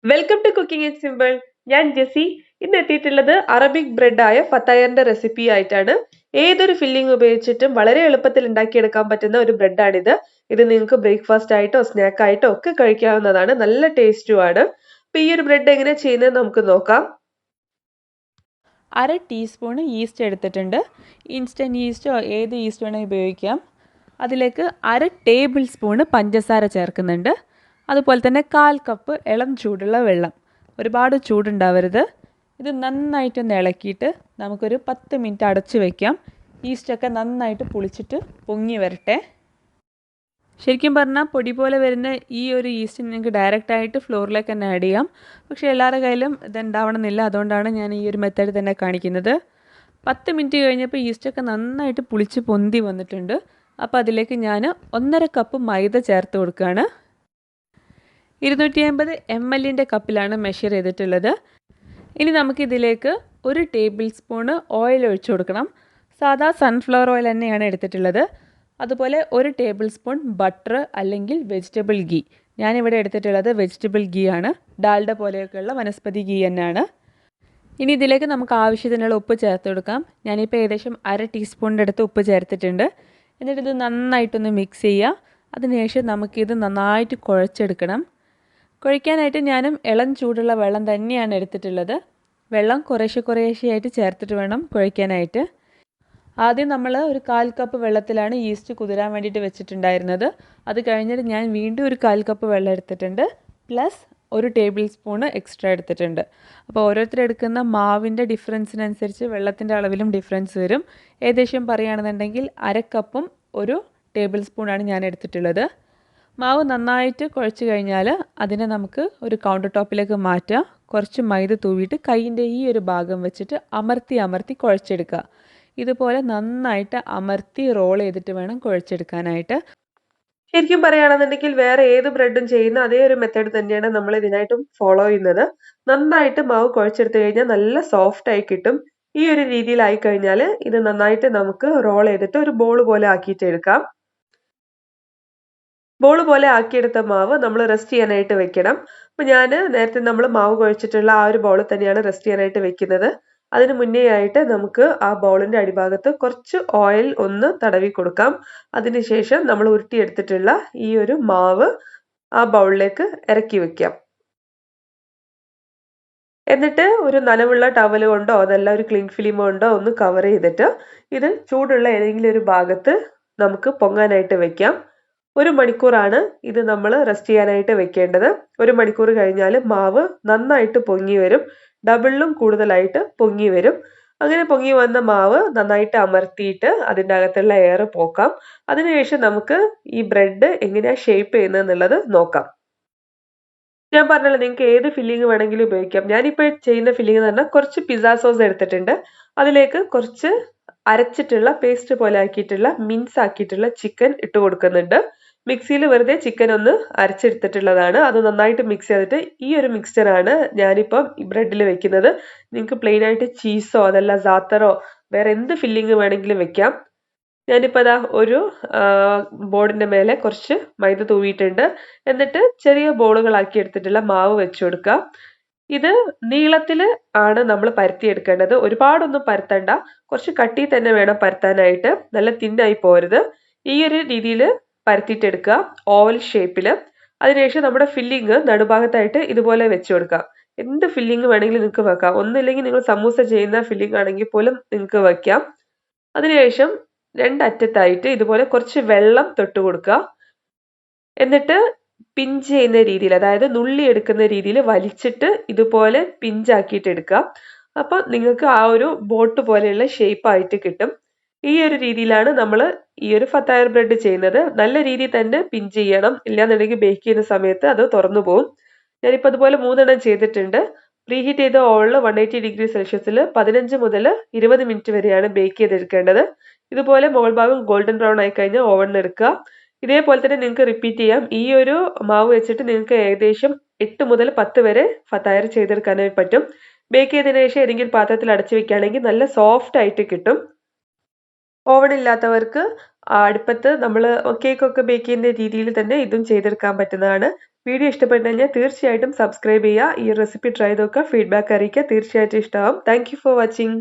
Welcome to cooking it simple. ഞാൻ ജെസി. ഇന്ന് എത്തിയിട്ടുള്ളത് അറബിക് ബ്രെഡായ ഫത്തയറിന്റെ റെസിപ്പി ആയിട്ടാണ്. ഏതൊരു ഫില്ലിംഗ് ഉപയോഗിച്ചിട്ടും വളരെ എളുപ്പത്തിൽ ഉണ്ടാക്കിയെടുക്കാൻ പറ്റുന്ന ഒരു ബ്രെഡാണിത്. ഇത് നിങ്ങൾക്ക് ബ്രേക്ക്ഫാസ്റ്റ് ആയിട്ടോ സ്നാക്ക് ആയിട്ടോ ഒക്കെ കഴിക്കാവുന്നതാണ്. നല്ല ടേസ്റ്റുമാണ്. അപ്പൊ ഈ ഒരു ബ്രെഡ് എങ്ങനെ ചെയ്യുന്നത് നമുക്ക് നോക്കാം. അര ടീസ്പൂൺ ഈസ്റ്റ് എടുത്തിട്ടുണ്ട്. ഇൻസ്റ്റൻറ്റ് ഈസ്റ്റോ ഏത് ഈസ്റ്റ് വേണമെങ്കിൽ ഉപയോഗിക്കാം. അതിലേക്ക് അര ടേബിൾ സ്പൂണ് പഞ്ചസാര ചേർക്കുന്നുണ്ട്. അതുപോലെ തന്നെ 1/4 കപ്പ് ഇളം ചൂടുള്ള വെള്ളം. ഒരുപാട് ചൂടുണ്ടാവരുത്. ഇത് നന്നായിട്ടൊന്ന് ഇളക്കിയിട്ട് നമുക്കൊരു 10 മിനിറ്റ് അടച്ച് വയ്ക്കാം. ഈസ്റ്റൊക്കെ നന്നായിട്ട് പുളിച്ചിട്ട് പൊങ്ങി വരട്ടെ. ശരിക്കും പറഞ്ഞാൽ പൊടി പോലെ വരുന്ന ഈ ഒരു ഈസ്റ്റ് നിങ്ങൾക്ക് ഡയറക്റ്റായിട്ട് ഫ്ലോറിലേക്ക് തന്നെ ആഡ് ചെയ്യാം. പക്ഷേ എല്ലാവരുടെ കയ്യിലും ഇതുണ്ടാവണമെന്നില്ല. അതുകൊണ്ടാണ് ഞാൻ ഈ ഒരു മെത്തേഡ് തന്നെ കാണിക്കുന്നത്. 10 മിനിറ്റ് കഴിഞ്ഞപ്പോൾ ഈസ്റ്റൊക്കെ നന്നായിട്ട് പുളിച്ച് പൊന്തി വന്നിട്ടുണ്ട്. അപ്പോൾ അതിലേക്ക് ഞാൻ 1.5 കപ്പ് മൈദ ചേർത്ത് കൊടുക്കുകയാണ്. 250 ml കപ്പിലാണ് മെഷർ ചെയ്തിട്ടുള്ളത്. ഇനി നമുക്കിതിലേക്ക് 1 ടേബിൾ സ്പൂണ് ഓയിൽ ഒഴിച്ചു കൊടുക്കണം. സാധാ സൺഫ്ലവർ ഓയിൽ തന്നെയാണ് എടുത്തിട്ടുള്ളത്. അതുപോലെ 1 ടേബിൾ സ്പൂൺ ബട്ടർ അല്ലെങ്കിൽ വെജിറ്റബിൾ ഗീ. ഞാനിവിടെ എടുത്തിട്ടുള്ളത് വെജിറ്റബിൾ ഗീ ആണ്. ഡാൽഡ പോലെയൊക്കെയുള്ള വനസ്പതി ഗീ തന്നെയാണ്. ഇനി ഇതിലേക്ക് നമുക്ക് ആവശ്യത്തിനുള്ള ഉപ്പ് ചേർത്ത് കൊടുക്കാം. ഞാനിപ്പോൾ ഏകദേശം അര ടീസ്പൂണിൻ്റെ അടുത്ത് ഉപ്പ് ചേർത്തിട്ടുണ്ട്. എന്നിട്ടിത് നന്നായിട്ടൊന്ന് മിക്സ് ചെയ്യുക. അതിനുശേഷം നമുക്കിത് നന്നായിട്ട് കുഴച്ചെടുക്കണം. കുഴയ്ക്കാനായിട്ട് ഞാനും ഇളം ചൂടുള്ള വെള്ളം തന്നെയാണ് എടുത്തിട്ടുള്ളത്. വെള്ളം കുറേശ്ശെയായിട്ട് ചേർത്തിട്ട് വേണം കുഴയ്ക്കാനായിട്ട്. ആദ്യം നമ്മൾ ഒരു 1/4 കപ്പ് വെള്ളത്തിലാണ് ഈസ്റ്റ് കുതിരാൻ വേണ്ടിയിട്ട് വെച്ചിട്ടുണ്ടായിരുന്നത്. അത് കഴിഞ്ഞിട്ട് ഞാൻ വീണ്ടും ഒരു 1/4 കപ്പ് വെള്ളം എടുത്തിട്ടുണ്ട്. പ്ലസ് 1 ടേബിൾ സ്പൂണ് എക്സ്ട്രാ എടുത്തിട്ടുണ്ട്. അപ്പോൾ ഓരോരുത്തർ എടുക്കുന്ന മാവിൻ്റെ ഡിഫറൻസിനനുസരിച്ച് വെള്ളത്തിൻ്റെ അളവിലും ഡിഫറൻസ് വരും. ഏകദേശം പറയുകയാണെന്നുണ്ടെങ്കിൽ 1/2 കപ്പും 1 ടേബിൾ സ്പൂണാണ് ഞാൻ എടുത്തിട്ടുള്ളത്. മാവ് നന്നായിട്ട് കുഴച്ച് കഴിഞ്ഞാൽ അതിനെ നമുക്ക് ഒരു കൗണ്ടർ ടോപ്പിലേക്ക് മാറ്റാം. കുറച്ച് മൈദ തൂവിയിട്ട് കൈയിൻ്റെ ഈ ഒരു ഭാഗം വെച്ചിട്ട് അമർത്തി കുഴച്ചെടുക്കുക. ഇതുപോലെ നന്നായിട്ട് അമർത്തി റോൾ ചെയ്തിട്ട് വേണം കുഴച്ചെടുക്കാനായിട്ട്. ശരിക്കും പറയുകയാണെന്നുണ്ടെങ്കിൽ വേറെ ഏത് ബ്രെഡും ചെയ്യുന്ന അതേ ഒരു മെത്തേഡ് തന്നെയാണ് നമ്മൾ ഇതിനായിട്ടും ഫോളോ ചെയ്യുന്നത്. നന്നായിട്ട് മാവ് കുഴച്ചെടുത്ത് കഴിഞ്ഞാൽ നല്ല സോഫ്റ്റ് ആയി കിട്ടും. ഈ ഒരു രീതിയിലായി കഴിഞ്ഞാൽ ഇത് നന്നായിട്ട് നമുക്ക് റോൾ ചെയ്തിട്ട് ഒരു ബോൾ പോലെ ആക്കിയിട്ട് എടുക്കാം. ബോൾ പോലെ ആക്കിയെടുത്ത മാവ് നമ്മൾ റെസ്റ്റ് ചെയ്യാനായിട്ട് വെക്കണം. അപ്പൊ ഞാൻ നേരത്തെ നമ്മൾ മാവ് കുഴച്ചിട്ടുള്ള ആ ഒരു ബോൾ തന്നെയാണ് റെസ്റ്റ് ചെയ്യാനായിട്ട് വെക്കുന്നത്. അതിന് മുന്നേ ആയിട്ട് നമുക്ക് ആ ബോളിന്റെ അടിഭാഗത്ത് കുറച്ച് ഓയിൽ ഒന്ന് തടവി കൊടുക്കാം. അതിനുശേഷം നമ്മൾ ഉരുട്ടിയെടുത്തിട്ടുള്ള ഈ ഒരു മാവ് ആ ബൗളിലേക്ക് ഇറക്കി വെക്കാം. എന്നിട്ട് ഒരു നനവുള്ള ടവൽ കൊണ്ടോ അതല്ല ഒരു ക്ലീൻ ഫിലിം കൊണ്ടോ ഒന്ന് കവർ ചെയ്തിട്ട് ഇത് ചൂടുള്ള ഏതെങ്കിലും ഒരു ഭാഗത്ത് നമുക്ക് പൊങ്ങാനായിട്ട് വെക്കാം. 1 മണിക്കൂറാണ് ഇത് നമ്മൾ റെസ്റ്റ് ചെയ്യാനായിട്ട് വെക്കേണ്ടത്. 1 മണിക്കൂർ കഴിഞ്ഞാൽ മാവ് നന്നായിട്ട് പൊങ്ങി വരും. ഡബിളിലും കൂടുതലായിട്ട് പൊങ്ങി വരും. അങ്ങനെ പൊങ്ങി വന്ന മാവ് നന്നായിട്ട് അമർത്തിയിട്ട് അതിൻ്റെ അകത്തുള്ള എയർ പോക്കാം. അതിനുശേഷം നമുക്ക് ഈ ബ്രെഡ് എങ്ങനെയാ ഷേപ്പ് ചെയ്യുന്നത് എന്നുള്ളത് നോക്കാം. ഞാൻ പറഞ്ഞല്ലോ നിങ്ങൾക്ക് ഏത് ഫില്ലിംഗ് വേണമെങ്കിലും ഉപയോഗിക്കാം. ഞാനിപ്പോൾ ചെയ്യുന്ന ഫില്ലിംഗ് എന്ന് പറഞ്ഞാൽ കുറച്ച് പിസ്സ സോസ് എടുത്തിട്ടുണ്ട്. അതിലേക്ക് കുറച്ച് അരച്ചിട്ടുള്ള പേസ്റ്റ് പോലെ ആക്കിയിട്ടുള്ള മിൻസ് ആക്കിയിട്ടുള്ള ചിക്കൻ ഇട്ട് കൊടുക്കുന്നുണ്ട്. മിക്സിയിൽ വെറുതെ ചിക്കൻ ഒന്ന് അരച്ചെടുത്തിട്ടുള്ളതാണ്. അത് നന്നായിട്ട് മിക്സ് ചെയ്തിട്ട് ഈ ഒരു മിക്സ്ചറാണ് ഞാനിപ്പം ബ്രെഡിൽ വെക്കുന്നത്. നിങ്ങൾക്ക് പ്ലെയിൻ ആയിട്ട് ചീസോ അതല്ല സാത്തറോ വേറെ എന്ത് ഫില്ലിംഗ് വേണമെങ്കിലും വെക്കാം. ഞാനിപ്പോൾ അതാ ഒരു ബോർഡിന്റെ മേലെ കുറച്ച് മൈദ തൂവിയിട്ടുണ്ട്. എന്നിട്ട് ചെറിയ ബോളുകളാക്കി എടുത്തിട്ടുള്ള മാവ് വെച്ചു കൊടുക്കുക. ഇത് നീളത്തിൽ ആണ് നമ്മൾ പരത്തിയെടുക്കേണ്ടത്. ഒരുപാടൊന്നും പരത്തണ്ട. കുറച്ച് കട്ടി തന്നെ വേണം പരത്താനായിട്ട്. നല്ല തിന്നായി പോരുത്. ഈ ഒരു രീതിയിൽ പരത്തിയിട്ടെടുക്കുക ഓവൽ ഷേപ്പിൽ. അതിനുശേഷം നമ്മുടെ ഫില്ലിങ് നടുഭാഗത്തായിട്ട് ഇതുപോലെ വെച്ചു കൊടുക്കുക. എന്ത് ഫില്ലിങ് വേണമെങ്കിലും നിങ്ങൾക്ക് വെക്കാം. ഒന്നില്ലെങ്കിൽ നിങ്ങൾ സമൂസ ചെയ്യുന്ന ഫില്ലിങ് ആണെങ്കിൽ പോലും നിങ്ങൾക്ക് വെക്കാം. അതിനുശേഷം രണ്ടറ്റത്തായിട്ട് ഇതുപോലെ കുറച്ച് വെള്ളം തൊട്ട് കൊടുക്കുക. എന്നിട്ട് പിഞ്ച് ചെയ്യുന്ന രീതിയിൽ, അതായത് നുള്ളി എടുക്കുന്ന രീതിയിൽ വലിച്ചിട്ട് ഇതുപോലെ പിഞ്ചാക്കിയിട്ട് എടുക്കുക. അപ്പൊ നിങ്ങൾക്ക് ആ ഒരു ബോട്ട് പോലെയുള്ള ഷേപ്പ് ആയിട്ട് കിട്ടും. ഈ ഒരു രീതിയിലാണ് നമ്മൾ ഈ ഒരു ഫത്തായർ ബ്രെഡ് ചെയ്യുന്നത്. നല്ല രീതിയിൽ തന്നെ പിഞ്ച് ചെയ്യണം. ഇല്ലാന്നുണ്ടെങ്കിൽ ബേക്ക് ചെയ്യുന്ന സമയത്ത് അത് തുറന്നു പോകും. ഞാനിപ്പോൾ അതുപോലെ 3 ചെയ്തിട്ടുണ്ട്. പ്രീഹീറ്റ് ചെയ്ത ഓവനിൽ 180°C 15 മുതൽ 20 മിനിറ്റ് വരെയാണ് ബേക്ക് ചെയ്തെടുക്കേണ്ടത്. ഇതുപോലെ മുകൾ ഭാഗം ഗോൾഡൻ ബ്രൗൺ ആയി കഴിഞ്ഞാൽ ഓവനിൽ എടുക്കുക. ഇതേപോലെ തന്നെ നിങ്ങൾക്ക് റിപ്പീറ്റ് ചെയ്യാം. ഈ ഒരു മാവ് വെച്ചിട്ട് നിങ്ങൾക്ക് ഏകദേശം 8 മുതൽ 10 വരെ ഫത്തായർ ചെയ്തെടുക്കാനായി പറ്റും. ബേക്ക് ചെയ്തതിനു ശേഷം ഏതെങ്കിലും പാത്രത്തിൽ അടച്ചു വെക്കുകയാണെങ്കിൽ നല്ല സോഫ്റ്റ് ആയിട്ട് കിട്ടും. ഓവൺ ഇല്ലാത്തവർക്ക് അടുപ്പത്ത് നമ്മൾ കേക്കൊക്കെ ബേക്ക് ചെയ്യുന്ന രീതിയിൽ തന്നെ ഇതും ചെയ്തെടുക്കാൻ പറ്റുന്നതാണ്. വീഡിയോ ഇഷ്ടപ്പെട്ടു കഴിഞ്ഞാൽ തീർച്ചയായിട്ടും സബ്സ്ക്രൈബ് ചെയ്യുക. ഈ റെസിപ്പി ട്രൈ ചെയ്ത് നോക്കുക. ഫീഡ്ബാക്ക് അറിയിക്കുക. തീർച്ചയായിട്ടും ഇഷ്ടമാവും. Thank you for watching.